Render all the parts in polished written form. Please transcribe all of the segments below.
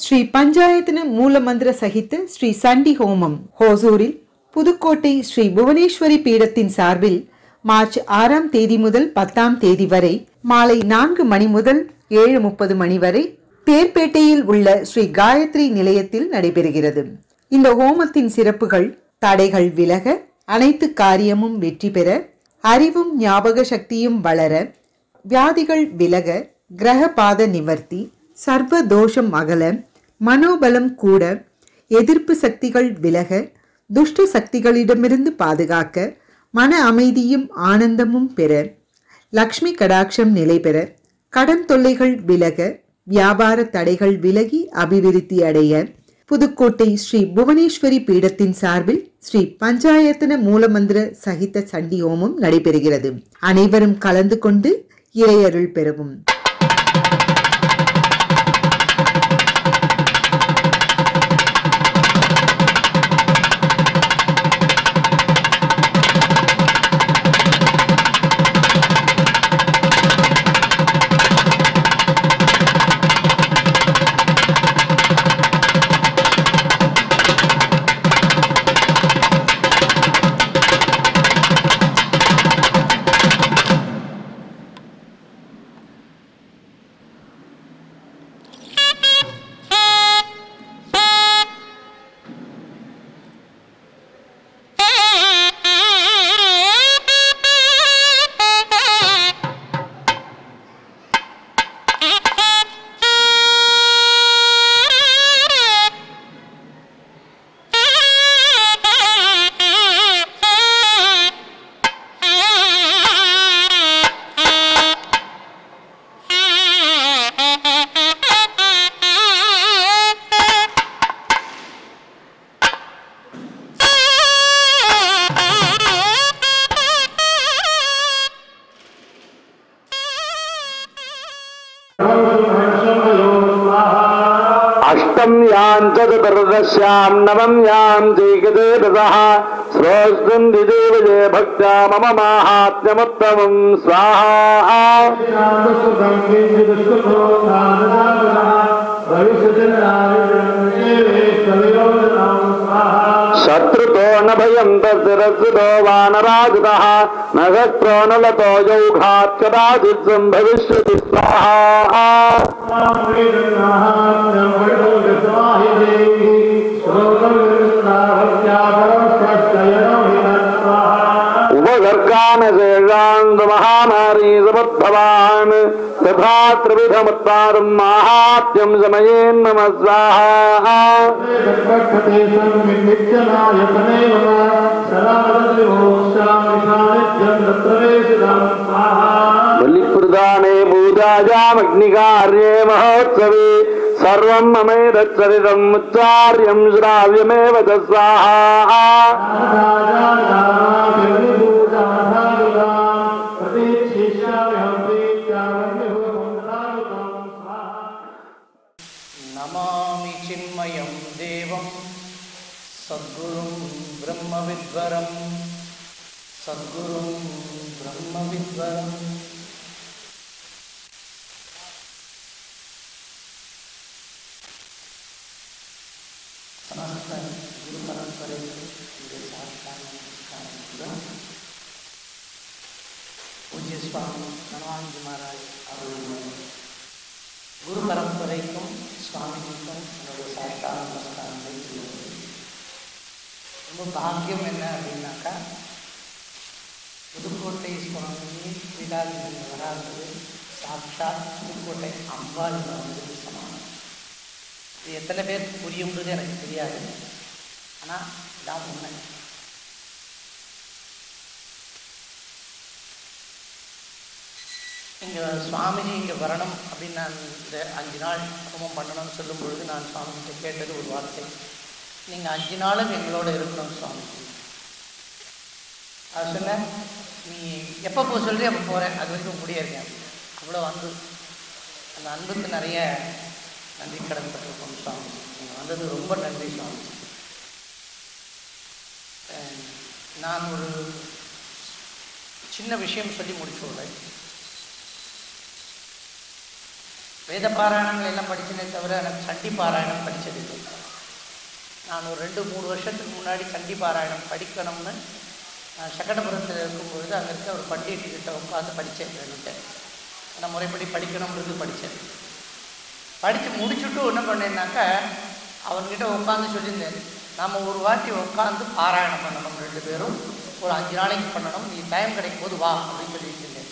ஸ்ரீ பஞ்சாயத்தன மூலமந்திர சகித்த ஸ்ரீ சண்டி ஹோமம் ஹோசூரில் புதுக்கோட்டை ஸ்ரீ புவனேஸ்வரி பீடத்தின் சார்பில் மார்ச் 6ஆம் தேதி முதல் 10ஆம் தேதி வரை மாலை 4 மணி முதல் 7:30 மணி வரை தேர்பேட்டையில் உள்ள ஸ்ரீ காயத்ரி நிலையத்தில் நடைபெறுகிறது. இந்த ஹோமத்தின் சிறப்புகள் தடைகள் விலக, அனைத்து காரியமும் வெற்றி பெற, அறிவும் ஞாபக சக்தியும் வளர, வியாதிகள் விலக, கிரக பாத நிவர்த்தி, சர்வ தோஷம் அகல, மனோபலம் கூட, எதிர்ப்பு சக்திகள் விலக, துஷ்ட சக்திகளிடமிருந்து பாதுகாக்க, மன அமைதியும் ஆனந்தமும் பெற, லக்ஷ்மி கடாட்சம் நிலை பெற, கடன் தொல்லைகள் விலக, வியாபார தடைகள் விலகி அபிவிருத்தி அடைய புதுக்கோட்டை ஸ்ரீ புவனேஸ்வரி பீடத்தின் சார்பில் ஸ்ரீ பஞ்சாயத்தன மூலமந்திர சகித சண்டி ஹோமம் நடைபெறுகிறது. அனைவரும் கலந்து கொண்டு இறையருள் பெறவும். अष्टम यां चतुर्दश्यां नवम यां जैगते दशः श्रोत्रं दिदेवजे भक्त्या मम माहात्म्यमुत्तमं स्वाहा शत्रुतो न भयं तस्रस्तो वानराजुतः नगत्रो न लतो यौघात् कदाचित् सम्भविष्यति स्वाहा उपगर्गान शेषान्त महामारी समुद्भवान् तथा त्रिविधमुत्तारं माहात्म्यं समयेन नमः स्वाहा बलिप्रदाने पूजायामग्निकार्ये महोत्सवे सर्वं ममेदच्चरितम् उच्चार्यं श्राव्यमेव च स्वाहा नमामि चिन्मयं देवं सद्गुरुं ब्रह्मविद्वरं सद्गुरुं ब्रह्मविद्वरम् समस्त गुरु परंपरेக்கு சாஷ்டாங்க நமஸ்காரம். பூஜ்ய சுவாமி நரவாஞ்சி மகாராஜ் அவர்கள் குரு பரம்பரைக்கும் சுவாமிக்கும் என்னோட சாஷ்டாங்க நமஸ்காரங்களை சொல்லுவது. ரொம்ப பாக்கியம் என்ன அப்படின்னாக்கா, புதுக்கோட்டை சுவாமி பீடாதிபதி வராது சாட்சாத் புதுக்கோட்டை அம்பாள் வந்து சமானம். இது எத்தனை பேருக்கு புரியுன்றது எனக்கு தெரியாது, ஆனால் இதான் உண்மை. இங்கே சுவாமிஜி இங்கே வரணும் அப்படின்னு நான் இந்த 5 நாள் ஹோமம் பண்ணணும்னு சொல்லும் பொழுது நான் சுவாமிகிட்ட கேட்டது ஒரு வார்த்தை, நீங்கள் 5 நாளும் எங்களோட இருக்கணும் சுவாமிஜி. அது சொன்னேன், நீ எப்போ போக சொல்கிறீ அப்போ போகிறேன், அது வரைக்கும் கூடியே இருக்கேன். அவ்வளோ அன்பு, அந்த அன்புக்கு நிறைய நன்றி கடன் பட்டிருக்கோம் சுவாமிஜி. நீங்கள் வந்தது ரொம்ப நன்றி சுவாமிஜி. நான் ஒரு சின்ன விஷயம் சொல்லி முடிச்சுடுறேன். வேத பாராயணங்கள் எல்லாம் படிச்சனே தவிர எனக்கு சண்டி பாராயணம் படித்தது இல்லை. நான் ஒரு 2-3 வருஷத்துக்கு முன்னாடி சண்டி பாராயணம் படிக்கணும்னு சக்கடபுரத்தில் இருக்கும்பொழுது அங்கே இருக்க ஒரு பண்டிகிட்ட உட்காந்து படித்தேன். நான் முறைப்படி படிக்கணும்ன்றது படித்தேன். படித்து முடிச்சுட்டு என்ன பண்ணேன்னாக்கா அவன்கிட்ட உட்காந்து சொல்லியிருந்தேன், நாம் ஒரு வாட்டி உட்காந்து பாராயணம் பண்ணணும், 2 பேரும் ஒரு 5 நாளைக்கு பண்ணணும், நீ டைம் கிடைக்கும் போது வா அப்படின்னு சொல்லிட்டு இருந்தேன்.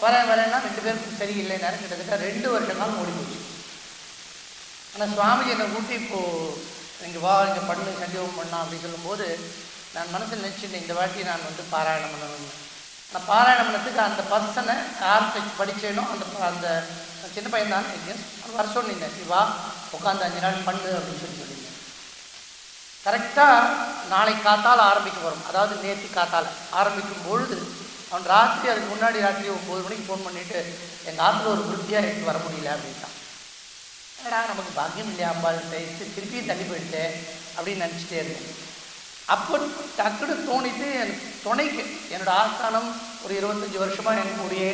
வரேன்னா 2 பேருக்கும் சரியில்லைனாரு. கிட்டத்தட்ட 2 வருஷம் நாள் ஓடி போச்சு. ஆனால் சுவாமிஜி என்னை கூட்டி இப்போது இங்கே வா, இங்கே பண்ணு, சண்டியோகம் பண்ணலாம் அப்படின்னு சொல்லும்போது நான் மனசில் நினச்சிட்டேன், இந்த வாட்டி நான் பாராயணம் பண்ணணும்னு. நான் பாராயணம் பண்ணதுக்கு அந்த பர்சனை யார்கிட்ட படித்தேனோ அந்த சின்ன பையன் தான் வர சொன்னீங்க, நீ வா உட்காந்து 5 நாள் பண்ணு அப்படின்னு சொல்லியிருந்தேன். கரெக்டாக நாளைக்கு காத்தால் ஆரம்பிக்க வரும், அதாவது நேற்று காத்தால் ஆரம்பிக்கும் பொழுது அவன் ராத்திரி, அதுக்கு முன்னாடி ராத்திரி 9 மணிக்கு ஃபோன் பண்ணிவிட்டு எங்கள் ஆற்றுல ஒரு விருத்தியாக எடுத்து வர முடியல அப்படின்ட்டான். ஏடா நமக்கு பாக்கியம் இல்லையா அம்பாள் திருப்பியும் தள்ளி போயிட்டேன் அப்படின்னு நினச்சிட்டே இருந்தேன். அப்போ டக்குன்னு தோணிட்டு எனக்கு துணைக்கு என்னோடய ஆஸ்தானம் ஒரு 25 வருஷமாக எனக்கு கூடிய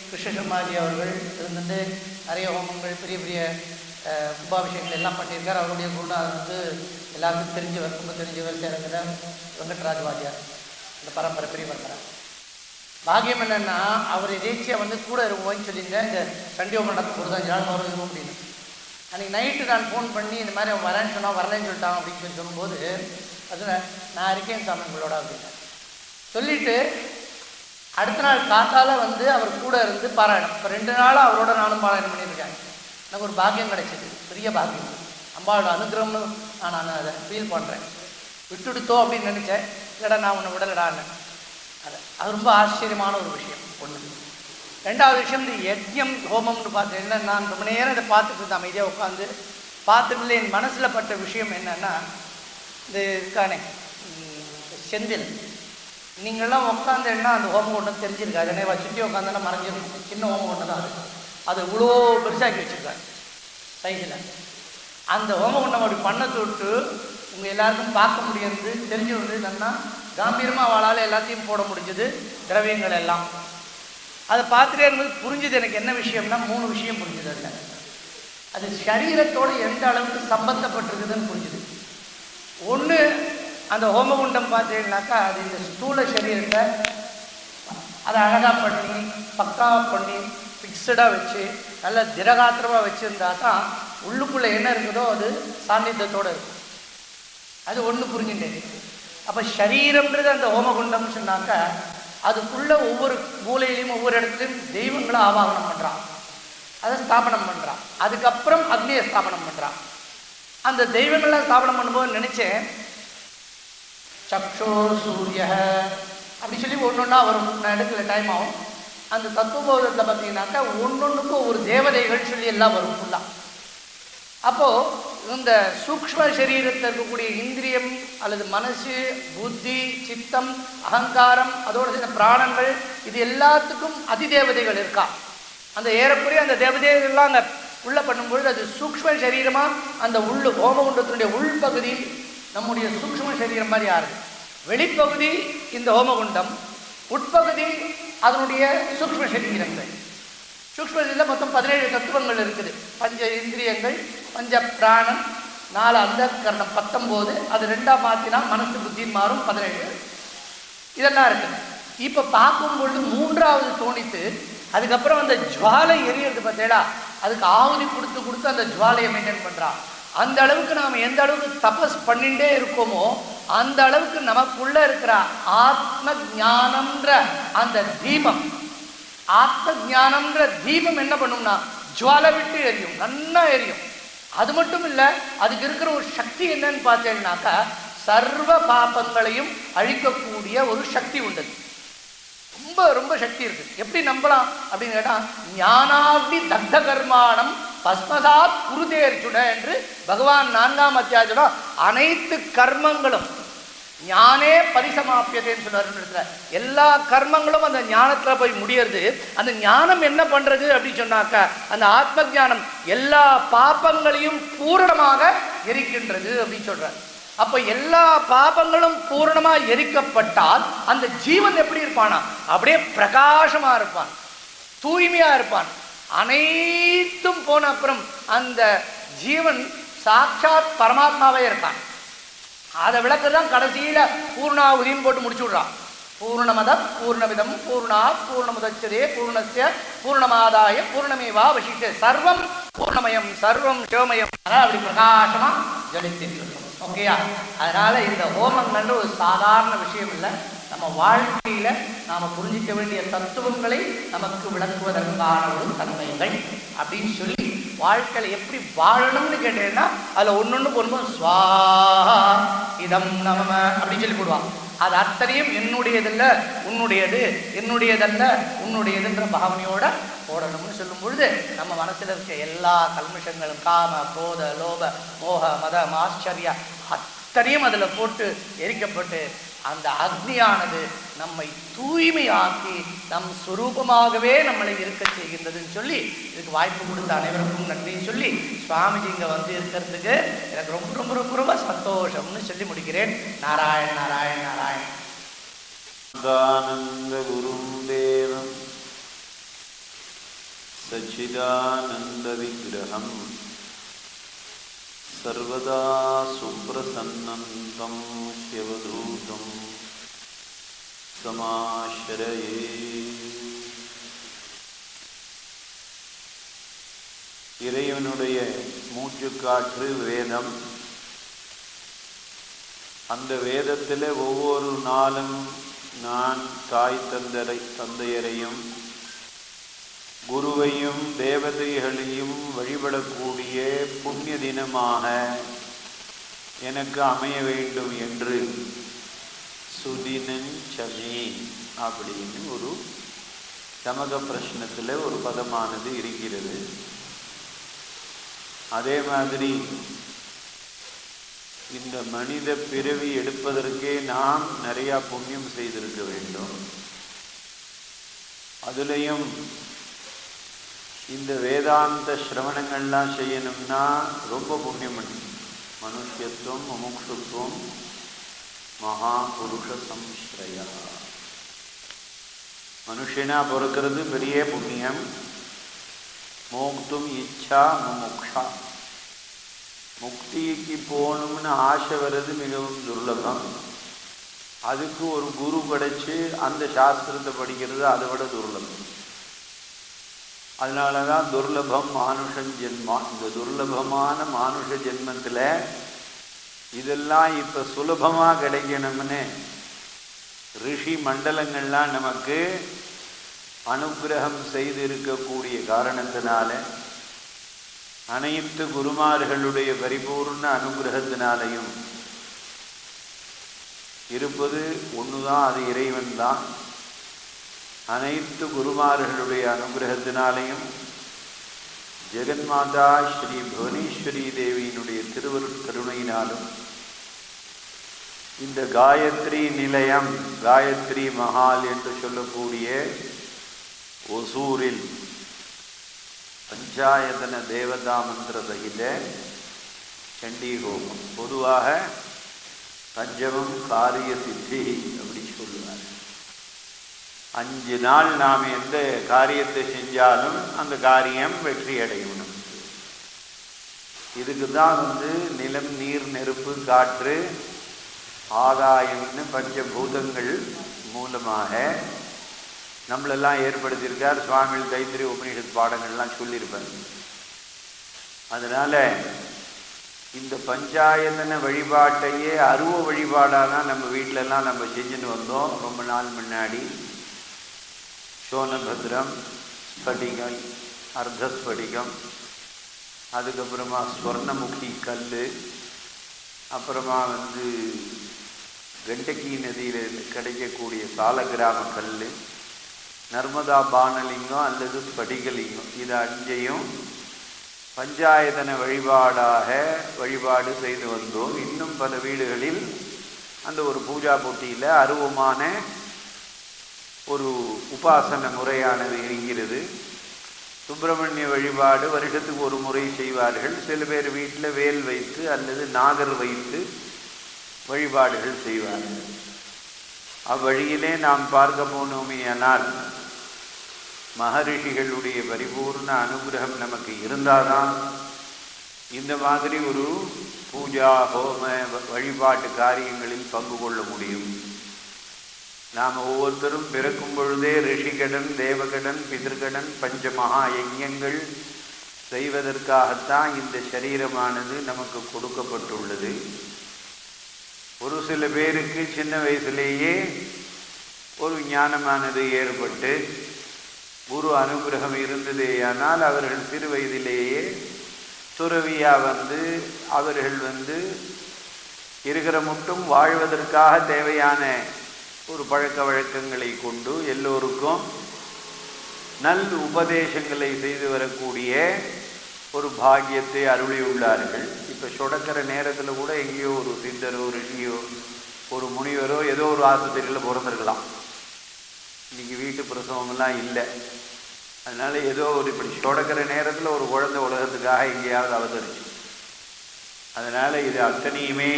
கிருஷ்ணசர்மாஜி அவர்கள் இருந்துட்டு நிறைய ஹோமங்கள் பெரிய பெரிய கும்பாபிஷேகங்கள் எல்லாம் பண்ணியிருக்கார். அவருடைய குருநாதர் எல்லாருக்கும் தெரிஞ்சவர், ரொம்ப தெரிஞ்சவர் சேரங்கிற வெங்கட்ராஜ் வாத்தியார், இந்த பரம்பரை பெரிய பரம்பரை. பாக்கியம் என்னென்னா அவர் எதேச்சியாக கூட இருக்கும்போது சொல்லியிருந்தேன், இந்த சண்டியோகம் நடக்கும் ஒரு 5 நாள் வரும் அப்படின்னு. அன்றைக்கி நைட்டு நான் ஃபோன் பண்ணி இந்த மாதிரி அவன் வரேன்னு சொன்னால் வரலன்னு சொல்லிட்டான் அப்படின்னு சொல்லும்போது அது நான் இருக்கேன் சாமி உங்களோட அப்படின்னு சொல்லிவிட்டு அடுத்த நாள் காத்தால் அவர் கூட இருந்து பாராயணம். இப்போ 2 நாளாக அவரோட நானும் பாராயணம் பண்ணியிருக்கேன். எனக்கு ஒரு பாக்கியம் கிடைச்சிது, பெரிய பாக்கியம், அம்பாவோட அனுகிரகம்னு நான் அதை ஃபீல் பண்ணுறேன். விட்டுடுத்தோ அப்படின்னு நினச்சேன், இல்லைடா நான் உன்னை விடலடான்னு. அது ரொம்ப ஆச்சரியமான ஒரு விஷயம். ஒன்று. 2வது விஷயம், இந்த யஜ்யம் ஹோமம்னு பார்த்து என்னென்னா, ரொம்ப நேரம் இதை பார்த்துட்டு இருந்தேன், அமைதியாக உட்காந்து பார்த்துட்டு என் மனசில் பட்ட விஷயம் என்னென்னா, இந்த இருக்கானே செந்தில், நீங்கள்லாம் உட்காந்துன்னா அந்த ஹோமம் ஒன்றும் தெரிஞ்சிருக்காது. ஏன்னா சுற்றி உட்காந்துன்னா மறைஞ்சிருக்கும், சின்ன ஹோமம் ஒன்று தான் அது இவ்வளோ பெருசாக்கி வச்சுருக்காங்க சைஸில். அந்த ஹோமம் ஒன்றை அப்படி பண்ணத்தை விட்டு உங்கள் எல்லாருக்கும் பார்க்க முடியாது, தெரிஞ்சு வந்து என்னன்னா காம்பீரமாக அவளால் எல்லாத்தையும் போட முடிஞ்சது, திரவியங்கள் எல்லாம். அதை பார்த்துட்டே இருக்கும்போது புரிஞ்சுது எனக்கு என்ன விஷயம்னா 3 விஷயம் புரிஞ்சுது. அதில் அது சரீரத்தோடு எந்த அளவுக்கு சம்பந்தப்பட்டிருக்குதுன்னு புரிஞ்சுது. ஒன்று, அந்த ஹோமகுண்டம் பார்த்தீங்கன்னாக்கா அது இந்த ஸ்தூல சரீரத்தை அதை அழகாக பண்ணி பக்காவாக பண்ணி ஃபிக்ஸடாக வச்சு நல்ல திரகாத்திரமாக வச்சுருந்தா தான் உள்ளுக்குள்ளே என்ன இருக்குதோ அது சாநித்தியத்தோடு இருக்கும். அது ஒன்று புரிஞ்சுட்டேன். அப்போ சரீரம்ன்றது அந்த ஹோமகுண்டம்னு சொன்னாக்கா அதுக்குள்ளே ஒவ்வொரு மூலையிலையும் ஒவ்வொரு இடத்துலையும் தெய்வங்களை ஆவாகனம் பண்ணுறான், அதை ஸ்தாபனம் பண்ணுறான். அதுக்கப்புறம் அக்னியை ஸ்தாபனம் பண்ணுறான். அந்த தெய்வங்கள்லாம் ஸ்தாபனம் பண்ணும்போது நினச்சேன், சக்ஷோ சூரிய அப்படி சொல்லி ஒன்றொன்னா வரும். நான் எடுக்கல, டைம் ஆகும். அந்த தத்துவபோதத்தில் பார்த்தீங்கன்னாக்கா ஒன்றொன்றுக்கும் ஒவ்வொரு தேவதைகள் சொல்லி எல்லாம் வரும் ஃபுல்லாக. அப்போது இந்த சூக்ஷ்ம சரீரத்தில் இருக்கக்கூடிய இந்திரியம் அல்லது மனசு, புத்தி, சித்தம், அகங்காரம், அதோடு சில பிராணங்கள், இது எல்லாத்துக்கும் அதிதேவதைகள் இருக்கா. அந்த ஏறக்குறைய அந்த தேவதைகள்லாம் அங்கே உள்ள பண்ணும்பொழுது அது சூக்ஷ்ம சரீரமாக அந்த ஹோமகுண்டத்தினுடைய உள்பகுதி நம்முடைய சூக்ஷ்ம சரீரம் மாதிரி ஆறுது. வெளிப்பகுதி இந்த ஹோமகுண்டம், உட்பகுதி அதனுடைய சூக்ஷ்ம சரீரங்கள். சூக்ஷ்மத்தில் மொத்தம் 17 தத்துவங்கள் இருக்குது. 5 இந்திரியங்கள், 5 பிராணம், 4 அந்தக்கரணம், 19. அது 2ஆக மாற்றினா மனசு புத்தின்னு மாறும், 17. இதெல்லாம் இருக்குது. இப்போ பார்க்கும்பொழுது 3வது தோணித்து அதுக்கப்புறம் அந்த ஜுவாலை எரியறது பார்த்தேடா, அதுக்கு ஆகுதி கொடுத்து அந்த ஜுவாலையை மெயின்டைன் பண்ணுறான். அந்த அளவுக்கு நாம் எந்த அளவுக்கு தபஸ் பண்ணிகிட்டே இருக்கோமோ அந்த அளவுக்கு நமக்குள்ளே இருக்கிற ஆத்ம ஞானம்ன்ற அந்த தீபம், ஆத்ம ஞானம்ன்ற தீபம் என்ன பண்ணும்னா ஜுவாலை விட்டு எரியும், நன்னா எரியும். அது மட்டும் இல்லை, அதுக்கு இருக்கிற ஒரு சக்தி என்னன்னு பார்த்தீங்கன்னாக்கா சர்வ பாபங்களையும் அழிக்கக்கூடிய ஒரு சக்தி உண்டு. ரொம்ப ரொம்ப சக்தி இருக்குது. எப்படி நம்பலாம் அப்படின்னு கேட்டால், ஞானாக்னி தக்த கர்மாணம் பஸ்மசாத் குருதேர்ச்சுட என்று பகவான் 4ஆம் அத்தியாயத்தோட அனைத்து கர்மங்களும் ஞானே பரிசமாப்பியதேன்னு சொன்னார். எல்லா கர்மங்களும் அந்த ஞானத்தில் போய் முடியறது. அந்த ஞானம் என்ன பண்ணுறது அப்படின்னு சொன்னாக்கா, அந்த ஆத்ம ஞானம் எல்லா பாபங்களையும் பூரணமாக எரிக்கின்றது அப்படின்னு சொல்கிறார். அப்போ எல்லா பாபங்களும் பூரணமாக எரிக்கப்பட்டால் அந்த ஜீவன் எப்படி இருப்பானா, அப்படியே பிரகாசமாக இருப்பான், தூய்மையாக இருப்பான். அனைத்தும் போன அப்புறம் அந்த ஜீவன் சாட்சாத் பரமாத்மாவே இருக்கான். அதை விளக்குதான் கடைசியில பூர்ணாகுதின்னு போட்டு முடிச்சு விடுறான். பூர்ணமத பூர்ணமிதம் பூர்ணாத் பூர்ணமுதச்சதே பூர்ணஸ்ய பூர்ணமாதாய பூர்ணமேவா வசிஷ்டே சர்வம் பூர்ணமயம் சர்வம் சிவமயம். அப்படி பிரகாசமா ஜொலித்திருக்கிறோம். ஓகேயா? அதனால இந்த ஹோமங்கள் ஒரு சாதாரண விஷயம் இல்லை. நம்ம வாழ்க்கையில நாம புரிஞ்சிக்க வேண்டிய தத்துவங்களை நமக்கு விளக்குவதற்கான ஒரு தன்மைகள் அப்படின்னு சொல்லி வாழ்க்கையில எப்படி வாழணும்னு கேட்டீங்கன்னா அதுல ஒன்னொன்னு போடும்போது ஸ்வாஹா இதம் நமம அப்படின்னு சொல்லி போடுவாங்க. அது அத்தனையும் என்னுடையதல்ல உன்னுடையது, என்னுடையதல்ல உன்னுடையதுன்ற பாவனையோட போடணும்னு சொல்லும் பொழுது நம்ம மனசுல இருக்க எல்லா கல்மிஷங்களும் காம குரோத லோப மோக மதம் ஆச்சரிய அத்தனையும் அதுல போட்டு எரிக்கப்பட்டு அந்த அக்னியானது நம்மை தூய்மையாக்கி நம் சுரூபமாகவே நம்மளை இருக்க செய்கின்றதுன்னு சொல்லி இதுக்கு வாய்ப்பு கொடுத்த அனைவருக்கும் நன்றின்னு சொல்லி சுவாமிஜி இங்க வந்து இருக்கிறதுக்கு எனக்கு ரொம்ப ரொம்ப ரொம்ப ரொம்ப சந்தோஷம்னு சொல்லி முடிக்கிறேன். நாராயண் நாராயண் நாராயண். சதானந்த குரும் தேவம் சச்சிதானந்த விக்கிரகம் சர்வதா சுப்ரசன்னந்தம் சிவதூதம் சமாஸ்ரயே. இறைவனுடைய மூச்சுக்காற்று வேதம். அந்த வேதத்தில் ஒவ்வொரு நாளும் நான் தாய் தந்தையரையும் குருவையும் தேவதைகளையும் வழிபடக்கூடிய புண்ணிய தினமாக எனக்கு அமைய வேண்டும் என்று சுதினஞ்சமே அப்படின்னு ஒரு சமக பிரஷ்னத்தில் ஒரு பதமானது இருக்கிறது. அதே மாதிரி இந்த மனித பிறவி எடுப்பதற்கே நாம் நிறையா புண்ணியம் செய்திருக்க வேண்டும். அதுலேயும் இந்த வேதாந்த சிரவணங்கள்லாம் செய்யணும்னா ரொம்ப புண்ணியம் பண்ணணும். மனுஷத்துவம் முமுட்சுத்துவம் மகா புருஷ சம்ஸ்ரயா. மனுஷனா பிறக்கிறது பெரிய புண்ணியம். மோக்தும் இச்சா முமுக்ஷா. முக்திக்கு போகணும்னு ஆசை வர்றது மிகவும் துர்லபம். அதுக்கு ஒரு குரு கிடைச்சி அந்த சாஸ்திரத்தை படிக்கிறது அதை விட துர்லபம். அதனால தான் துர்லபம் மானுஷன் ஜென்மா. இந்த துர்லபமான மானுஷ ஜென்மத்தில் இதெல்லாம் இப்போ சுலபமாக கிடைக்கணும்னு ரிஷி மண்டலங்கள்லாம் நமக்கு அனுகிரகம் செய்து இருக்கக்கூடிய காரணத்தினால அனைத்து குருமார்களுடைய பரிபூர்ண அனுகிரகத்தினாலையும் இருப்பது ஒன்றுதான், அது இறைவன் தான். அனைத்து குருமார்களுடைய அனுகிரகத்தினாலையும் ஜெகன்மாதா ஸ்ரீ புவனேஸ்வரி தேவியினுடைய திருவருட்கருணையினாலும் இந்த காயத்ரி நிலையம், காயத்ரி மஹால் என்று சொல்லக்கூடிய ஒசூரில் பஞ்சாயத்தன தேவதா மந்திர சகித சண்டி ஹோமம். பொதுவாக பஞ்சமம் காரிய சித்தி அப்படி சொல்லுவார். 5 நாள் நாம் எந்த காரியத்தை செஞ்சாலும் அந்த காரியம் வெற்றி அடையணும். இதுக்கு தான் நிலம், நீர், நெருப்பு, காற்று, ஆகாயம்னு பஞ்சபூதங்கள் மூலமாக நம்மளெல்லாம் ஏற்படுத்தியிருக்கார். சுவாமி தைத்திரி உபநிஷத் பாடங்கள்லாம் சொல்லியிருப்பார். அதனால இந்த பஞ்சாயத்தன வழிபாட்டையே அருவ வழிபாடாக தான் நம்ம வீட்டிலலாம் நம்ம செஞ்சுன்னு வந்தோம் ரொம்ப நாள் முன்னாடி. சோனபத்ரம், ஸ்படிகம், அர்த்தஸ்படிகம், அதுக்கப்புறமா ஸ்வர்ணமுகி கல், அப்புறமா கண்டகி நதியில் கிடைக்கக்கூடிய சாலகிராம கல், நர்மதா பானலிங்கம் அல்லது ஸ்படிகலிங்கம், இது 5ஐயும் பஞ்சாயத்தன வழிபாடாக வழிபாடு செய்து வந்தோம். இன்னும் பல வீடுகளில் அந்த ஒரு பூஜா போட்டியில் அருவமான ஒரு உபாசன முறையானது இருக்கிறது. சுப்பிரமணிய வழிபாடு வருஷத்துக்கு ஒரு முறை செய்வார்கள். சில பேர் வீட்டில் வேல் வைத்து அல்லது நாகர் வைத்து வழிபாடுகள் செய்வார்கள். அவ்வழியிலே நாம் பார்க்க போனோமேயானால் மகரிஷிகளுடைய பரிபூர்ண அனுகிரகம் நமக்கு இருந்தால்தான் இந்த மாதிரி ஒரு பூஜா ஹோம வழிபாட்டு காரியங்களில் பங்கு கொள்ள முடியும். நாம் ஒவ்வொருத்தரும் பிறக்கும் பொழுதே ரிஷிகடன், தேவகடன், பிதர்கடன், பஞ்ச மகா யஜ்ஞங்கள் செய்வதற்காகத்தான் இந்த சரீரமானது நமக்கு கொடுக்கப்பட்டுள்ளது. ஒரு சில பேருக்கு சின்ன வயசுலேயே ஒரு ஞானமானது ஏற்பட்டு குரு அனுகிரகம் இருந்ததேயானால் அவர்கள் சிறு வயதிலேயே துறவியாக அவர்கள் இருக்கிற மட்டும் வாழ்வதற்காக தேவையான ஒரு பழக்க வழக்கங்களை கொண்டு எல்லோருக்கும் நல் உபதேசங்களை செய்து வரக்கூடிய ஒரு பாக்கியத்தை அருளியுள்ளார்கள். இப்போ சொடக்கிற நேரத்தில் கூட எங்கேயோ ஒரு சித்தரோ ரிஷியோ ஒரு முனிவரோ ஏதோ ஒரு ஆஸ்பத்திரியில் பிறந்திருக்கலாம். இன்றைக்கி வீட்டு பிரசவமெல்லாம் இல்லை. அதனால் ஏதோ ஒரு இப்படி சொடக்கிற நேரத்தில் ஒரு குழந்தை உலகத்துக்காக எங்கேயாவது அவதரிச்சு. அதனால் இது அத்தனையுமே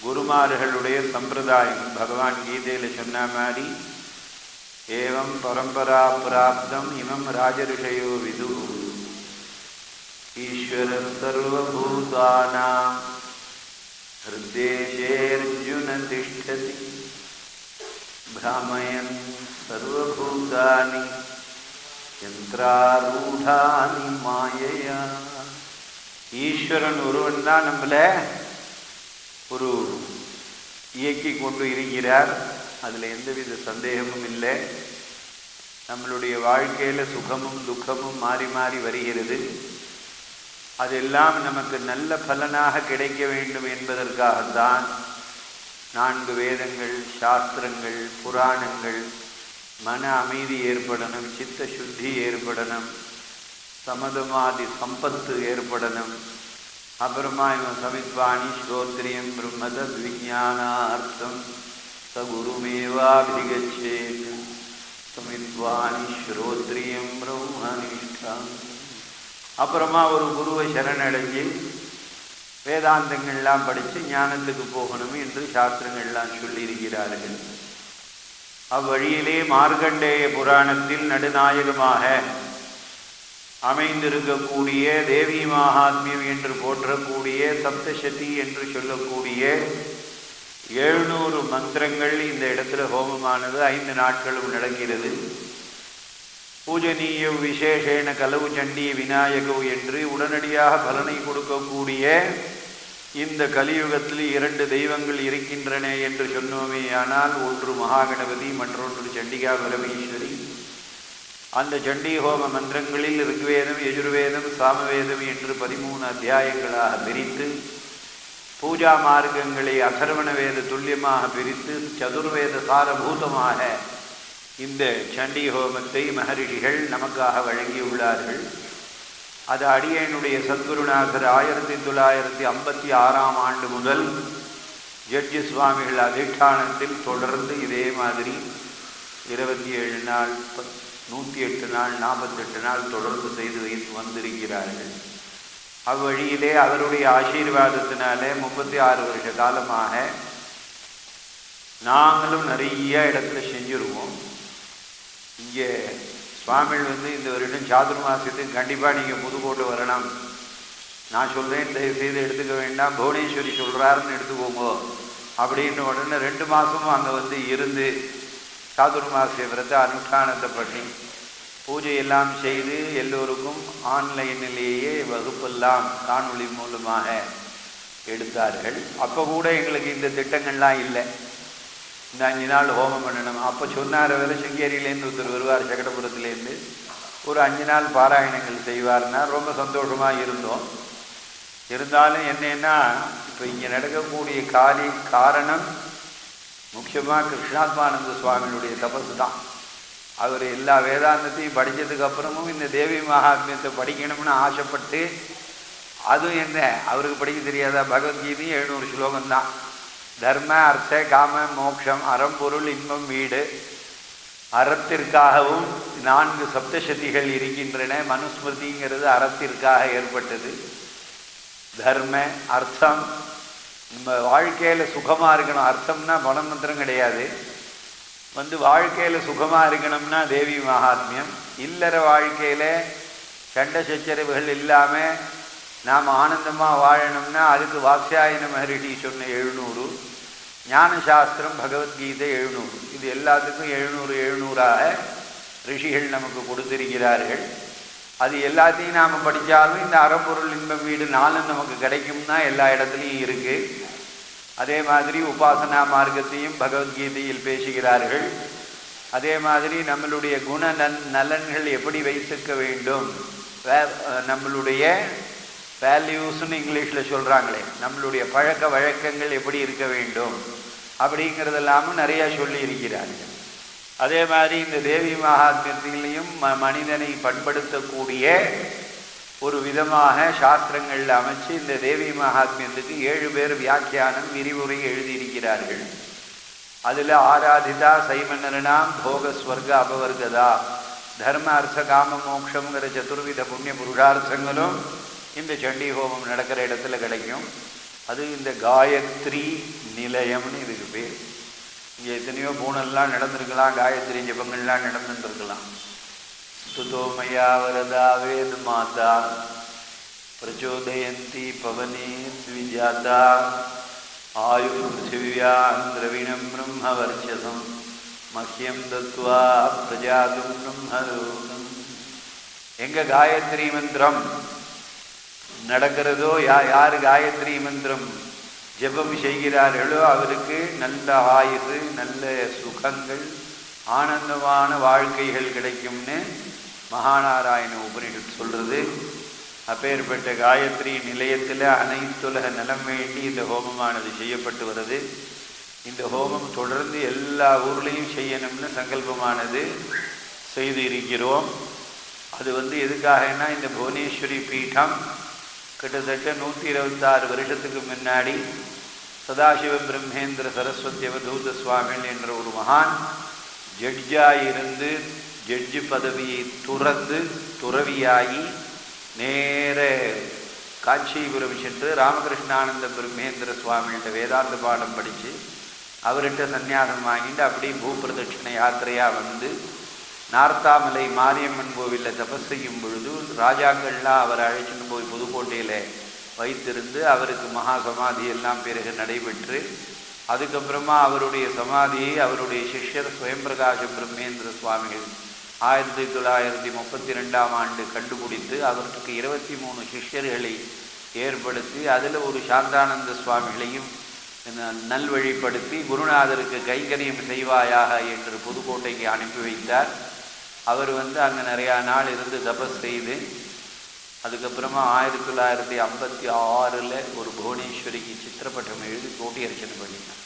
குருமார்களுடைய சம்பிரதாயம். பகவான் கீதையில் சொன்ன மாதிரி ஏவம் பரம்பரா பிராப்தம் இமம் ராஜரிஷயோ விது ஈஸ்வர சர்வபூதானாம் ஹிருதேஷேர்ஜுன திஷ்டதி பிராமயன் சர்வபூதானி யந்திராரூடானி மாயையா. ஈஸ்வரன் ஒருவன் தான் நம்மளை ஒரு இயக்கி கொண்டு இருக்கிறார். அதில் எந்தவித சந்தேகமும் இல்லை. நம்மளுடைய வாழ்க்கையில் சுகமும் துக்கமும் மாறி மாறி வருகிறது. அதெல்லாம் நமக்கு நல்ல பலனாக கிடைக்க வேண்டும் என்பதற்காகத்தான் 4 வேதங்கள், சாஸ்திரங்கள், புராணங்கள், மன அமைதி ஏற்படணும், சித்த சுத்தி ஏற்படணும், சமதமாதி சம்பத்து ஏற்படணும். அப்புறமா இவன் சமித்வாணி ஸ்ரோத்ரியம் பிரம்மதத் விஜானார்த்தம் சகுருமேவாபிகச்சேத் சமித்வாணி ஸ்ரோத்ரியம் பிரம்மனிஷ்டம். அப்புறமா ஒரு குருவை சரணடைஞ்சு வேதாந்தங்கள்லாம் படித்து ஞானத்துக்கு போகணும் என்று சாஸ்திரங்கள்லாம் சொல்லியிருக்கிறார்கள். அவ்வழியிலே மார்க்கண்டேய புராணத்தில் நடுநாயகமாக அமைந்திருக்கக்கூடிய தேவி மகாத்மியம் என்று போற்றக்கூடிய சப்தசதி என்று சொல்லக்கூடிய 700 மந்திரங்கள் இந்த இடத்துல ஹோமமானது 5 நாட்களும் நடக்கிறது. பூஜனீய விசேஷேன கலவு சண்டி விநாயகவு என்று உடனடியாக பலனை கொடுக்கக்கூடிய இந்த கலியுகத்தில் 2 தெய்வங்கள் இருக்கின்றன என்று சொன்னோமே. ஆனால் ஒன்று மகாகணபதி, மற்றொன்று சண்டிகா பரமேஸ்வரி. அந்த சண்டி ஹோம மந்திரங்களில் ரிக்வேதம், யஜுர்வேதம், சாமவேதம் என்று 13 அத்தியாயங்களாக பிரித்து பூஜா மார்க்கங்களை அதர்வண வேத துல்லியமாக பிரித்து சதுர்வேத சாரபூதமாக இந்த சண்டி ஹோமத்தை மகரிஷிகள் நமக்காக வழங்கியுள்ளார்கள். அது அடியனுடைய சத்குருநாதர் 1956ஆம் ஆண்டு முதல் ஜட்ஜி சுவாமிகள் அதிஷ்டானத்தில் தொடர்ந்து இதே மாதிரி 27 நாள், 108 நாள், 48 நாள் தொடர்ந்து செய்து வைத்து வந்திருக்கிறார்கள். அவ்வழியிலே அவருடைய ஆசீர்வாதத்தினாலே 36 வருஷ காலமாக நாங்களும் நிறைய இடத்துல செஞ்சுருவோம். இங்கே சுவாமிகள் இந்த வருடம் சாதுர்மாசத்துக்கு கண்டிப்பாக நீங்கள் புதுக்கோட்டை வரணும். நான் சொல்கிறேன், தயவுசெய்து எடுத்துக்க வேண்டாம், புவனேஸ்வரி சொல்கிறாருன்னு எடுத்துக்கோங்க அப்படின்ற உடனே 2 மாதமும் அங்கே இருந்து சாதுர்மாச விரத அனுஷ்டானத்தை பண்ணி பூஜையெல்லாம் செய்து எல்லோருக்கும் ஆன்லைனிலேயே வகுப்பெல்லாம் காணொளி மூலமாக எடுத்தார்கள். அப்போ கூட எங்களுக்கு இந்த திட்டங்கள்லாம் இல்லை. இந்த 5 நாள் ஹோமம் பண்ணணும். அப்போ சொன்னார், வேறு சிங்கேரியிலேருந்து ஒருத்தர் வருவார், சகடபுரத்துலேருந்து ஒரு 5 நாள் பாராயணங்கள் செய்வார்னா ரொம்ப சந்தோஷமாக இருந்தோம். இருந்தாலும் என்னன்னா இப்போ இங்கே நடக்கக்கூடிய காரணம் முக்கியமாக கிருஷ்ணாத்மானந்த சுவாமியுடைய தபசு தான். அவர் எல்லா வேதாந்தத்தையும் படித்ததுக்கு அப்புறமும் இந்த தேவி மகாத்மியத்தை படிக்கணும்னு ஆசைப்பட்டு, அதுவும் என்ன அவருக்கு படிக்க தெரியாதா, பகவத்கீதையும் 700 ஸ்லோகம்தான். தர்ம அர்த்த காம மோட்சம், அறம் பொருள் இன்பம் வீடு. அறத்திற்காகவும் 4 சப்தசதிகள் இருக்கின்றன. மனுஸ்மிருதிங்கிறது அறத்திற்காக ஏற்பட்டது. தர்ம அர்த்தம், நம்ம வாழ்க்கையில் சுகமாக இருக்கணும். அர்த்தம்னா மனமந்திரம் கிடையாது. வந்து வாழ்க்கையில் சுகமாக இருக்கணும்னா தேவி மகாத்மியம், இல்லற வாழ்க்கையில் சண்டை சச்சரவுகள் இல்லாமல் நாம் ஆனந்தமாக வாழணும்னா அதுக்கு வாத்சாயன மகரிஷி சொன்ன 700, ஞானசாஸ்திரம் பகவத்கீதை 700, இது எல்லாத்துக்கும் 700 ரிஷிகள் நமக்கு கொடுத்திருக்கிறார்கள். அது எல்லாத்தையும் நாம் படித்தாலும் இந்த அறப்பொருள் இன்பம் வீடு 4 நமக்கு கிடைக்கும்னா எல்லா இடத்துலையும் இருக்குது. அதே மாதிரி உபாசனா மார்க்கத்தையும் பகவத்கீதையில் பேசுகிறார்கள். அதே மாதிரி நம்மளுடைய குண நலன்கள் எப்படி வைத்துக்க வேண்டும், நம்மளுடைய வேல்யூஸ்ன்னு இங்கிலீஷில் சொல்கிறாங்களே, நம்மளுடைய பழக்க வழக்கங்கள் எப்படி இருக்க வேண்டும் அப்படிங்கிறதெல்லாமும் நிறையா சொல்லி இருக்கிறார்கள். அதே மாதிரி இந்த தேவி மகாத்மியத்திலையும் மனிதனை பண்படுத்தக்கூடிய ஒரு விதமாக சாஸ்திரங்களில் அமைச்சு இந்த தேவி மகாத்மியத்துக்கு 7 பேர் வியாக்கியானம் விரிவுரை எழுதியிருக்கிறார்கள். அதில் ஆராதிதா சைமன்னரணாம் போக ஸ்வர்க அபவர்கதா தர்ம அர்த்த காம மோட்சங்கிற சதுர்வித புண்ணிய புருஷார்த்தங்களும் இந்த சண்டி ஹோமம் நடக்கிற இடத்துல கிடைக்கும். அது இந்த காயத்ரி நிலையம்னு இதுக்கு பேர். இங்கே எத்தனையோ பூனெல்லாம் நடந்திருக்கலாம், காயத்ரி ஜபங்கள்லாம் நடந்துருக்கலாம். துதோமயா வரதா வேத மாதா பிரச்சோதயந்தி பவனே த்விஜாதா ஆயு பிருத்திவியாம் திரவிணம் பிரம்மவர்ச்சசம் மஹ்யம் தத்வா பிரஜாதும் பிரம்மலோகம். எங்க காயத்ரி மந்திரம் நடக்கிறதோ, யார் காயத்ரி மந்திரம் ஜெபம் செய்கிறார்களோ அவருக்கு நல்ல ஆயுசு, நல்ல சுகங்கள், ஆனந்தமான வாழ்க்கைகள் கிடைக்கும்னு மகாநாராயண உபனிஷத் சொல்கிறது. அப்பேற்பட்ட காயத்ரி நிலையத்தில் அனைத்துலக நலம் வேண்டி இந்த ஹோமமானது செய்யப்பட்டு வருது. இந்த ஹோமம் தொடர்ந்து எல்லா ஊர்லேயும் செய்யணும்னு சங்கல்பமானது செய்து இருக்கிறோம். அது எதுக்காகனா, இந்த புவனேஸ்வரி பீடம் கிட்டத்தட்ட 126 வருஷத்துக்கு முன்னாடி சதாசிவ பிரம்மேந்திர சரஸ்வதி அவதூத சுவாமிகள் என்ற ஒரு மகான் ஜட்ஜாக இருந்து ஜட்ஜு பதவியை துறந்து துறவியாகி நேர காஞ்சிபுரம் சென்று ராமகிருஷ்ணானந்த பிரம்மேந்திர சுவாமிகிட்ட வேதாந்த பாடம் படித்து அவர்கிட்ட சன்னியாசம் வாங்கிட்டு அப்படியே பூப்பிரதட்சிணை யாத்திரையாக வந்து நார்த்தாமலை மாரியம்மன் கோவிலில் தபஸ் செய்யும் பொழுது ராஜாக்கள்லாம் அவரை அழைச்சிட்டு போய் புதுக்கோட்டையில் வைத்திருந்து அவருக்கு மகா சமாதி எல்லாம் பிறகு நடைபெற்று அதுக்கப்புறமா அவருடைய சமாதியை அவருடைய சிஷ்யர் ஸ்வயம்பிரகாச பிரம்மேந்திர சுவாமிகள் 1932ஆம் ஆண்டு கண்டுபிடித்து அவருக்கு 23 சிஷ்யர்களை ஏற்படுத்தி அதில் ஒரு சாந்தானந்த சுவாமிகளையும் நல்வழிப்படுத்தி குருநாதருக்கு கைங்கரியம் செய்வாயாக என்று புதுக்கோட்டைக்கு அனுப்பி வைத்தார். அவர் அங்கே நிறையா நாள் இருந்து தபஸ் செய்து அதுக்கப்புறமா 1956 ஒரு புவனேஸ்வரிக்கு சித்திரப்பட்டம் எழுதி கோட்டி அர்ச்சனை பண்ணினார்.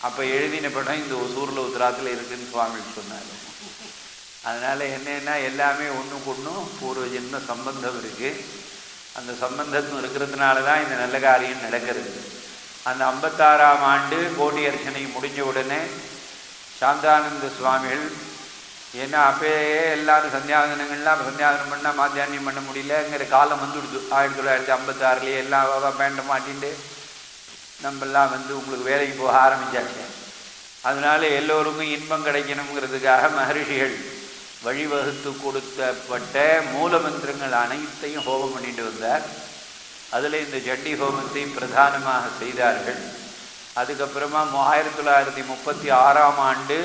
அப்போ எழுதின படம் இந்த ஒசூரில் உத்தராத்தில் இருக்குன்னு சுவாமி சொன்னார். அதனால் என்னென்னா எல்லாமே ஒன்றுக்கு ஒன்றும் பூர்வ ஜென்ம சம்பந்தம் இருக்குது. அந்த சம்பந்தம் இருக்கிறதுனால தான் இந்த நல்ல காரியம் நடக்கிறது. அந்த 56ஆம் ஆண்டு கோட்டி அர்ச்சனை முடிஞ்ச உடனே சாந்தானந்த சுவாமிகள், ஏன்னா அப்பயே எல்லாரும் சந்தியாவதனங்கள்லாம் சந்தியாவதனம் பண்ணால் மாத்தியானியம் பண்ண முடியலங்கிற காலம் வந்துடுது. 1956 எல்லாம் பேண்ட மாட்டின்ட்டு நம்மெல்லாம் உங்களுக்கு வேலைக்கு போக ஆரம்பித்தாச்சு. அதனால எல்லோருக்கும் இன்பம் கிடைக்கணுங்கிறதுக்காக மகரிஷிகள் வழிவகுத்து கொடுக்கப்பட்ட மூல மந்திரங்கள் அனைத்தையும் ஹோமம் பண்ணிட்டு வந்தார். அதில் இந்த சண்டி ஹோமத்தை பிரதானமாக செய்தார்கள். அதுக்கப்புறமா 1936ஆம் ஆண்டு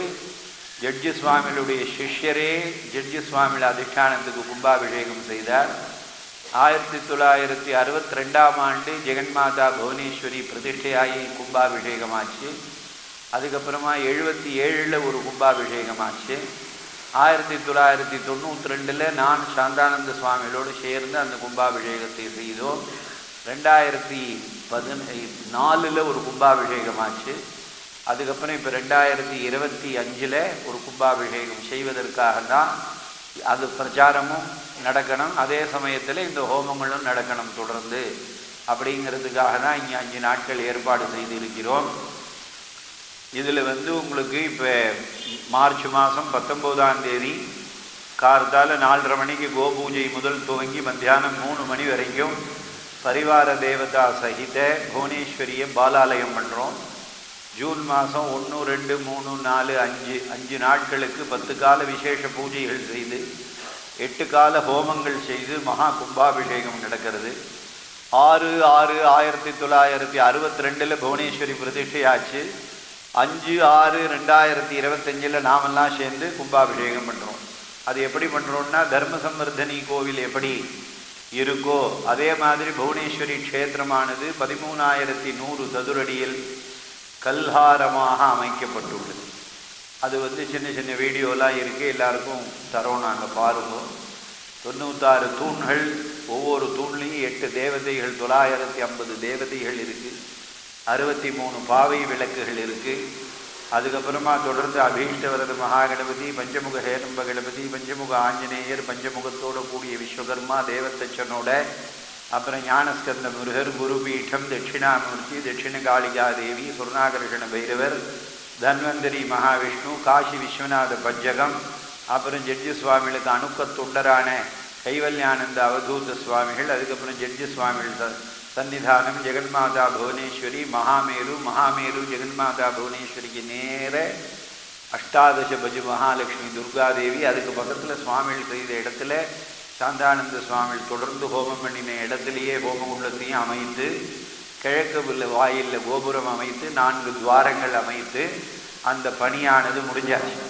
ஜட்ஜி சுவாமிகளுடைய சிஷ்யரே ஜட்ஜி சுவாமிகள் அதிஷ்டானத்துக்கு கும்பாபிஷேகம் செய்தார். 1962ஆம் ஆண்டு ஜெகன்மாதா புவனேஸ்வரி பிரதிஷ்டையாகி கும்பாபிஷேகமாச்சு. அதுக்கப்புறமா 77 ஒரு கும்பாபிஷேகமாச்சு. 1992 நான் சாந்தானந்த சுவாமிகளோடு சேர்ந்து அந்த கும்பாபிஷேகத்தை செய்தோம். 2014 ஒரு கும்பாபிஷேகமாச்சு. அதுக்கப்புறம் இப்போ 2025 ஒரு கும்பாபிஷேகம் செய்வதற்காக தான் அது பிரச்சாரமும் நடக்கணும், அதே சமயத்தில் இந்த ஹோமங்களும் நடக்கணும் தொடர்ந்து. அப்படிங்கிறதுக்காக தான் இங்கே 5 நாட்கள் ஏற்பாடு செய்து இருக்கிறோம். இதில் உங்களுக்கு இப்போ மார்ச் மாதம் 19ஆம் தேதி கார்த்தால 4:30 மணிக்கு கோபூஜை முதல் துவங்கி மத்தியானம் 3 மணி வரைக்கும் பரிவார தேவதா சகித புவனேஸ்வரியை பாலாலயம் பண்ணுறோம். ஜூன் மாதம் 1, 2, 3, 4, 5 நாட்களுக்கு 10 கால விசேஷ பூஜைகள் செய்து 8 கால ஹோமங்கள் செய்து மகா கும்பாபிஷேகம் நடக்கிறது. 6/6/1962 புவனேஸ்வரி பிரதிஷ்டையாச்சு. 5/6/2025 நாமெல்லாம் சேர்ந்து கும்பாபிஷேகம் பண்ணுறோம். அது எப்படி பண்ணுறோம்னா, தர்ம சம்வர்தனி கோவில் எப்படி இருக்கோ அதே மாதிரி புவனேஸ்வரி க்ஷேத்திரமானது 13,100 சதுரடியில் கல்ஹாரமாக அமைக்கப்பட்டுள்ளது. அது சின்ன சின்ன வீடியோலாம் இருக்குது, எல்லாருக்கும் தரோம், நாங்கள் பாருங்க. 96 தூண்கள், ஒவ்வொரு தூண்லையும் 8 தேவதைகள், 950 தேவதைகள் இருக்குது. 63 பாவை விளக்குகள் இருக்குது. அதுக்கப்புறமா தொடர்ந்து அபீஷ்டவரத மகாகணபதி, பஞ்சமுக ஹேரம்ப கணபதி, பஞ்சமுக ஆஞ்சநேயர், பஞ்சமுகத்தோடு கூடிய விஸ்வகர்மா தேவத்தச்சனோட, அப்புறம் ஞானஸ்கந்த முருகர், குருபீட்டம், தட்சிணாமூர்த்தி, தட்சிண காளிகா தேவி, சுர்ணாகர்ஷண பைரவர், தன்வந்தரி மகாவிஷ்ணு, காசி விஸ்வநாத பஞ்சகம், அப்புறம் ஜட்ஜி சுவாமிகளுக்கு அணுக்க தொண்டரான கைவல்யானந்த அவதூத சுவாமிகள், அதுக்கப்புறம் ஜட்ஜி சுவாமிகள் சன்னிதானம், ஜெகன்மாதா புவனேஸ்வரி, மகாமேரு ஜெகன்மாதா புவனேஸ்வரிக்கு நேர அஷ்டாதச பஜு மகாலட்சுமி துர்காதேவி, அதுக்கு பக்கத்தில் சுவாமிகள் செய்த இடத்துல சாந்தானந்த சுவாமிகள் தொடர்ந்து ஹோமம் பண்ணின இடத்துலையே ஹோம குண்டத்தையும் அமைத்து, கிழக்கு வாயிலில் கோபுரம் அமைத்து 4 துவாரங்கள் அமைத்து அந்த பணியானது முடிஞ்சாச்சு.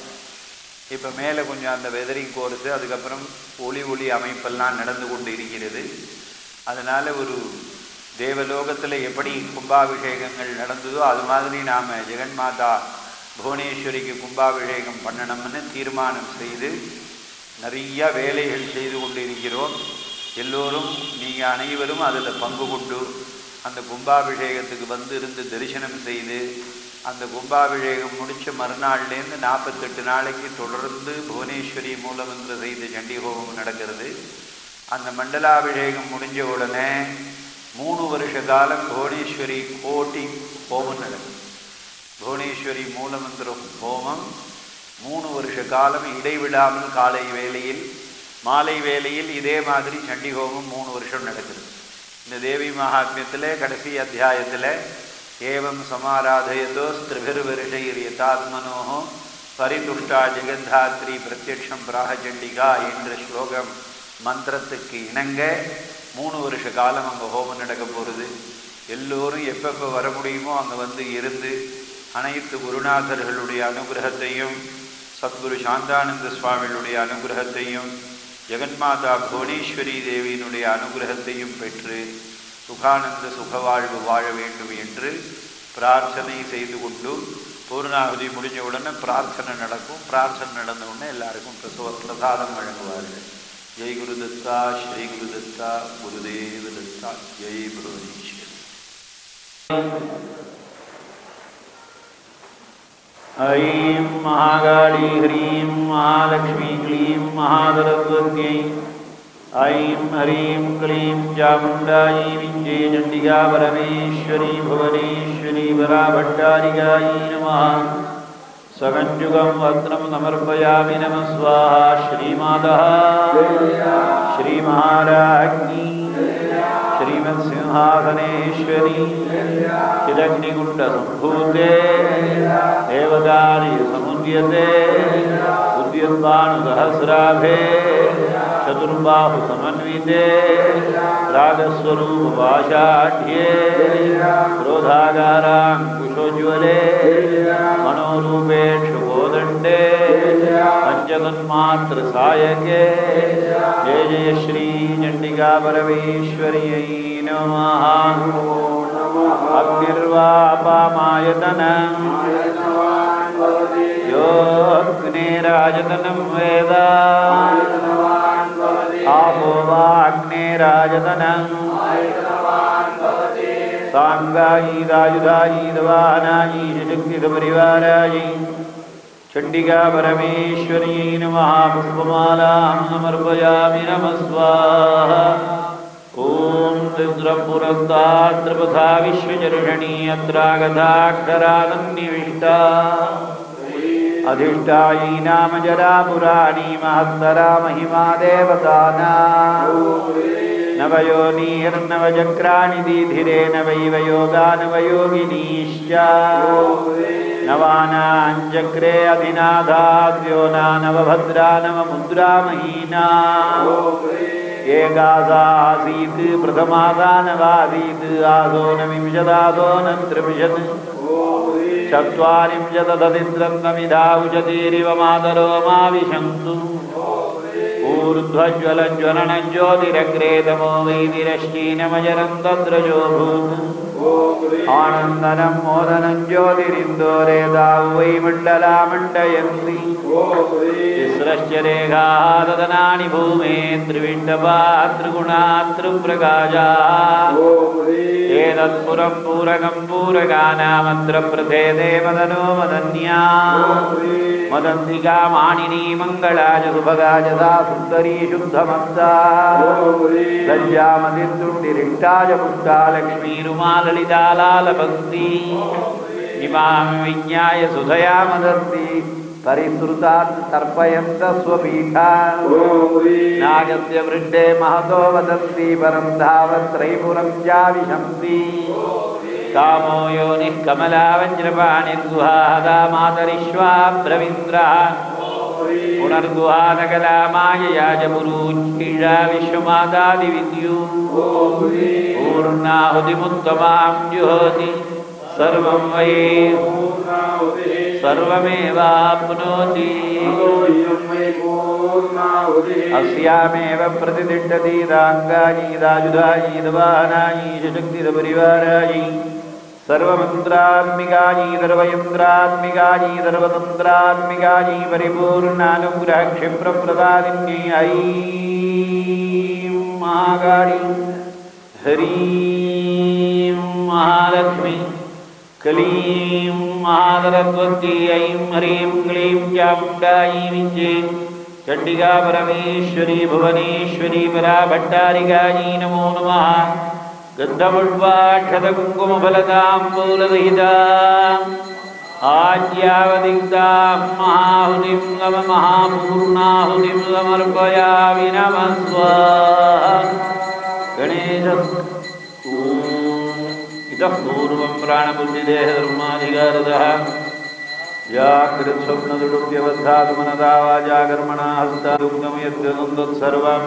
இப்போ மேலே கொஞ்சம் அந்த வெதரிங் கோர்ஸு, அதுக்கப்புறம் ஒளி அமைப்பெல்லாம் நடந்து கொண்டு இருக்கிறது. அதனால் ஒரு தேவலோகத்தில் எப்படி கும்பாபிஷேகங்கள் நடந்ததோ அது மாதிரி நாம் ஜெகன்மாதா புவனேஸ்வரிக்கு கும்பாபிஷேகம் பண்ணணும்னு தீர்மானம் செய்து நிறைய வேலைகள் செய்து கொண்டு இருக்கிறோம். எல்லோரும் நீங்கள் அனைவரும் அதில் பங்கு கொண்டு அந்த கும்பாபிஷேகத்துக்கு இருந்து தரிசனம் செய்து, அந்த கும்பாபிஷேகம் முடித்த மறுநாள்லேருந்து 48 நாளைக்கு தொடர்ந்து புவனேஸ்வரி மூலமந்திர செய்த சண்டி ஹோமம் நடக்கிறது. அந்த மண்டலாபிஷேகம் முடிஞ்ச உடனே 3 வருஷ காலம் புவனேஸ்வரி கோட்டி ஹோமம் நடக்கும். புவனேஸ்வரி மூலமந்திர ஹோமம் 3 வருஷ காலம் இடைவிடாமல் காலை வேளையில் மாலை வேளையில் இதே மாதிரி சண்டி ஹோமம் 3 வருஷம் நடக்குது. இந்த தேவி மகாத்மியத்தில் கடைசி அத்தியாயத்தில் ஏவம் சமாராதயதோ ஸ்திரிபிர்வருஷைர் யதாத்மனோஹோ பரிதுஷ்டா ஜெகந்தாத்ரி பிரத்யக்ஷம் பிராகச்சண்டிகா என்ற ஸ்லோகம் மந்திரத்துக்கு இணங்க 3 வருஷ காலம் அங்கே ஹோமம் நடக்க போகிறது. எல்லோரும் எப்பப்போ வர முடியுமோ அங்கே இருந்து அனைத்து குருநாதர்களுடைய அனுகிரகத்தையும், சத்குரு சாந்தானந்த சுவாமிகளுடைய அனுகிரகத்தையும், ஜெகன்மாதா புவனேஸ்வரி தேவியினுடைய அனுகிரகத்தையும் பெற்று சுகானந்த சுகவாழ்வு வாழ வேண்டும் என்று பிரார்த்தனை செய்து கொண்டு, பூர்ணாகுதி முடிஞ்ச உடனே பிரார்த்தனை நடக்கும். பிரார்த்தனை நடந்த உடனே எல்லாருக்கும் பிரசாதம் வழங்குவார்கள். ஜெய் குருதத்தா, ஸ்ரீ குருதத்தா, குருதேவ தத்தா, ஜெய் புவனேஸ்வரி. ஐம் மகாகாளி ஹ்ரீம் மகாலக்ஷ்மி க்ளீம் மகாசரஸ்வத்யை ஐம் ஹ்ரீம் க்ளீம் சாமுண்டாயை விஞ்சே சண்டிகா பரமேஸ்வரி புவனேஸ்வரி பராபட்டாரிகாயை நமः. சகஞ்சுகம் வஸ்திரம் சமர்ப்பயாமி நமः. ஸ்வாஹா. ஸ்ரீமாதா ஸ்ரீமஹாராஜ்ஞி ஸ்ரீமத் சிம்ஹாசனேஸ்வரி சிதக்னிகுண்ட சம்பூதே தேவதாரி சமுத்யதே உத்யத்பானு சஹஸ்ராபே சதுர்பாஹு சமன்விதே ராகஸ்வரூப பாஷாಢ்யே क्रोधागाराङ्कुशोज्वले मनोरूपेक्षु गोदण्डे पञ्चतन्मात्रसायके जय जय श्री चण्डिका परमेश्वर्यै नमः. अग्निर्वापामायतनं यो अग्निरायतनं वेद आपो वा अग्निरायतनं साङ्गायीदायुधायी दवानायी शक्तिपरिवारायै चण्डिका परमेश्वर्यै नमः. पुष्पमालां समर्पयामि नमः. स्वाहा. ॐ रुद्रपुरस्तात्रपथा विश्वचर्षणी अत्रागताक्षरादन्निविष्टा अधिष्ठायी नाम जरा पुराणी महत्तरा महिमा देवतानां नवयोनीर्नवचक्राणि दीधिरे नवैव योगा नवयोगिनीश्च नवानाञ्चक्रे अधिनाथाद्योना नवभद्रा नवमुद्रामहीना एकासासीत् प्रथमासा नवासीत् आसो नविंशदासो न त्रिंशत् चत्वारिंशदधिद्रन्दमिधा उचतीरिव मातरो मा विशन्तु ऊर्ध्वज्वलज्वलनज्योतिरग्रे तमो वैदिरश्चीनमजरं तद्रजोऽभूत् आनन्दनं मोदनं ज्योतिरिन्दोरे दावु वै मण्डला मण्डयन्ति तिस्रश्च रेखाः ददनानि भूमे त्रिविण्डपा त्रिगुणा त्रिप्रकाशाः एतत्पुरं पूरकं पूरकानामत्र प्रथेदे मदनो मदन्या मदन्तिका मानिनी मङ्गलाय सुभगाय सा सुन्दरी शुद्धमत्ता लज्जामतिर्दुण्डिरिष्टाय पुष्टा लक्ष्मीरुमा ललिता लालभक्ति इमां विज्ञाय सुधया मदन्ति परिसृतात् तर्पयन्त स्वपीठान् नागस्य वृद्धे महतो वदन्ति परं धावत्रैपुरं चाविशन्ति कामो योनिः कमला वज्रपाणिर्गुहादा मातरिश्वाब्रवीन्द्रः पुनर्गुहादकला मायया च पुरुषीषा विश्वमातादिविद्यु पूर्णाहुतिमुत्तमां जुहोति सर्वं वै सर्वमेवाप्नोति अस्यामेव प्रतिष्ठति दाङ्गानि दाजुधानि दवाहनानि शक्तिदपरिवाराणि सर्वमन्त्रात्मिकानि सर्वयन्त्रात्मिकानि सर्वतन्त्रात्मिकानि परिपूर्णानुग्रहक्षिप्रप्रदादिन्यै ऐं महाकाली ह्रीं महालक्ष्मी क्लीं महासरस्वती ऐं ह्रीं क्लीं चामुण्डायै विद्ये चण्डिका परमेश्वरी भुवनेश्वरी परा भट्टारिकायै नमो नमः गन्धपुष्पाक्षतकुङ्कुमफलताम्बूलसहिताम् आज्यावदिग्धां महाहुतिं नम महापूर्णाहुतिं समर्पयामि नमः स्वाहा गणेश इतः पूर्वं प्राणबुद्धिदेहधर्माधिकारतः जागृत्स्वप्नदुडुप्यवस्थातुमनसा वाचा कर्मणा हस्तादुग्धं यद्गतं तत्सर्वं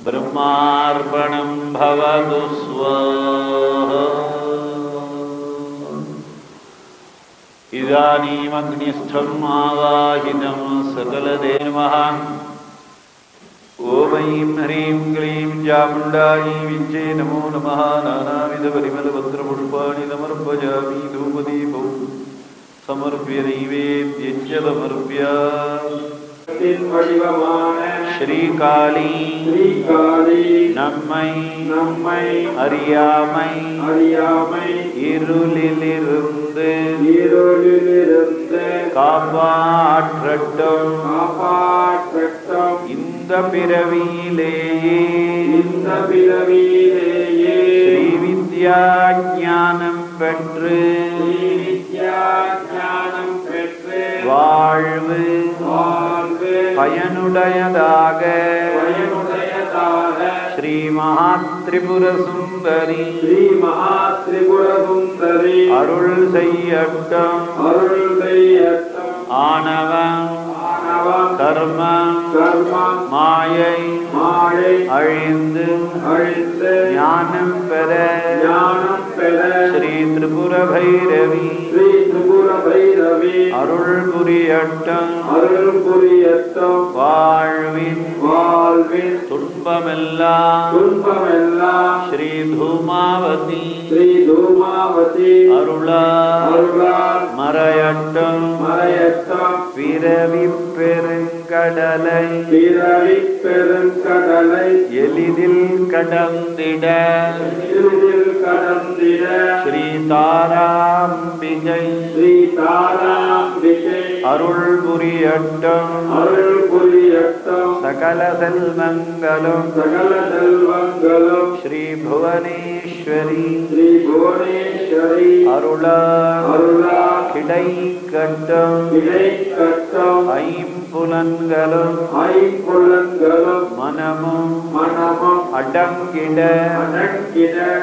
ब्रह्मार्पणं भवतु स्वाहा इदानीमग्निस्थम् आवाहितं सकलदेवः ॐ ऐं ह्रीं क्लीं चामुण्डायै विद्ये नमो नमः नानाविधपरिमलपत्रपुष्पाणि समर्पयामि धूपदीपौ समर्प्य नैवेद्यञ्च समर्प्य श्रीकाली நம்மை அறியாமை இருளிலிருந்து காப்பாற்றட்டும் இந்த பிறவியிலேயே ஸ்ரீவித்யா ஞானம் பெற்று வாழ்வு பயனுடையதாக श्री महात्रिपुर सुंदरी अरुள் செய்யட்டும் ஆணவம் கர்மம் மாயை அழிந்து ஞானம் பெற ஸ்ரீ திரிபுர பைரவி அருள் புரியட்டும் வாழ்வின் துன்பமெல்லாம் ஸ்ரீ தூமாவதி அருளால் மறையட்டும் பிறவி பெருங்கடலை எளிதில் கடந்திட ஸ்ரீ தாராம்பிகை அருள் புரியட்டும் சகல செல்வங்களும் ஸ்ரீ புவனேஸ்வரி அருளால் கிடைக்கட்டும் ஐம்புலன்களும் மனமும் அடங்கிட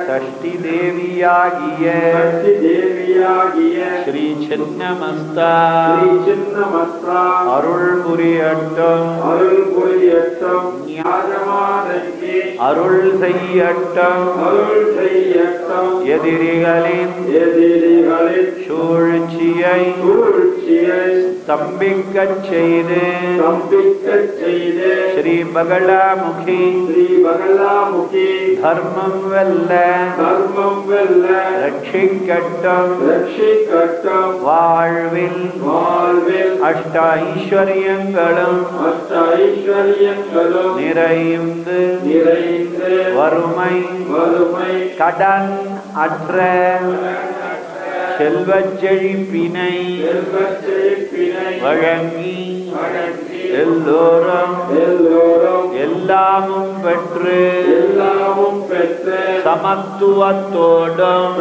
சஷ்டி தேவியாகிய ஸ்ரீ சின்னமஸ்தா அருள் புரியட்டும் அருள் செய்யட்டும் எதிரிகளின் சூழ்ச்சியை ஸ்தம்பிக்கச் செய்து ஸ்ரீ பகலாமுகி தர்மம் வெல்ல ரட்சிக்கட்டும் வாழ்வில் அஷ்ட ஐஸ்வர்யங்களும் நிறைந்து வறுமை கடன் அற்ற செல்வச் செழிப்பினை வழங்கி எல்லோரும் எல்லாமும் பெற்று சமத்துவத்தோடும்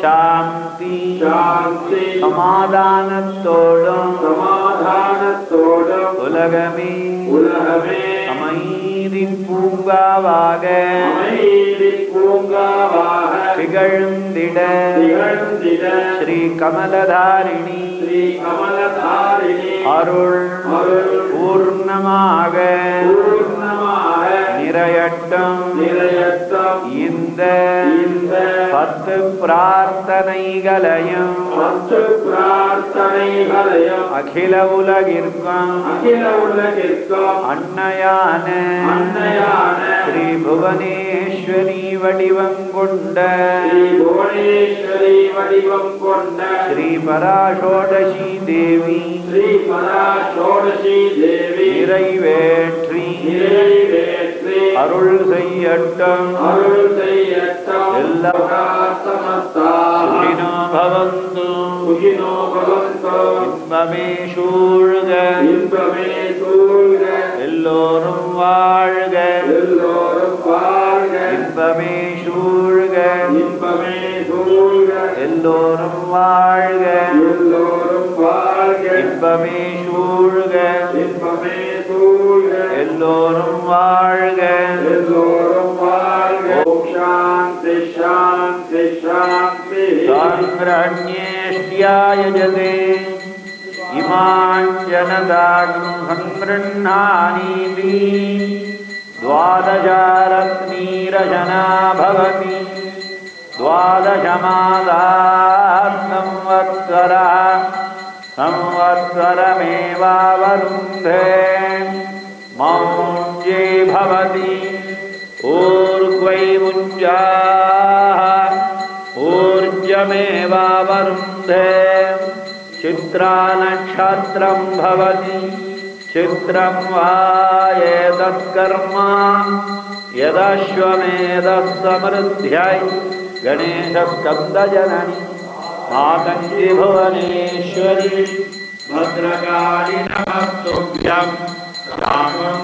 சாந்தி சமாதானத்தோடும் உலகமே அமைதி பூங்காவாக திகழ்ந்திட ஸ்ரீ கமலதாரிணி அருள் பூர்ணமாக நிறையட்டும் இந்த 10 பிரார்த்தனைகளையும் அகில உலகிற்கும் அன்னையான ஸ்ரீ புவனேஸ்வரி வடிவம் கொண்ட ஸ்ரீ பராஷோடசி தேவி நிறைவேற்றி அருள் செய்யட்டும் சுகினோ பவந்து இன்பமே சூழ்க எல்லோரும் வாழ்க இன்பமே சூழ்க எல்லோரும் வாழ்க இன்பமே சூழ்க எல்லோரும் வாழ்க சாங்கிரண்யேஷ்யாயஜதே இமான் ஜனதாக்ருஹன் க்ருண்ணானீதி द्वादशारत्नीरजना भवति द्वादशमादात्मवत्सरः संवत्सरमेवावरुन्धे मौञ्जे भवति ऊर्ध्वै मुञ्जाः ऊर्जमेवावरुन्धे चित्रानक्षत्रं भवति चित्रं वा एतत्कर्म यदश्वमेधसमृद्ध्यै गणेशस्कन्दजननी मातङ्गी भुवनेश्वरी भद्रकाली नमस्तुभ्यं रामं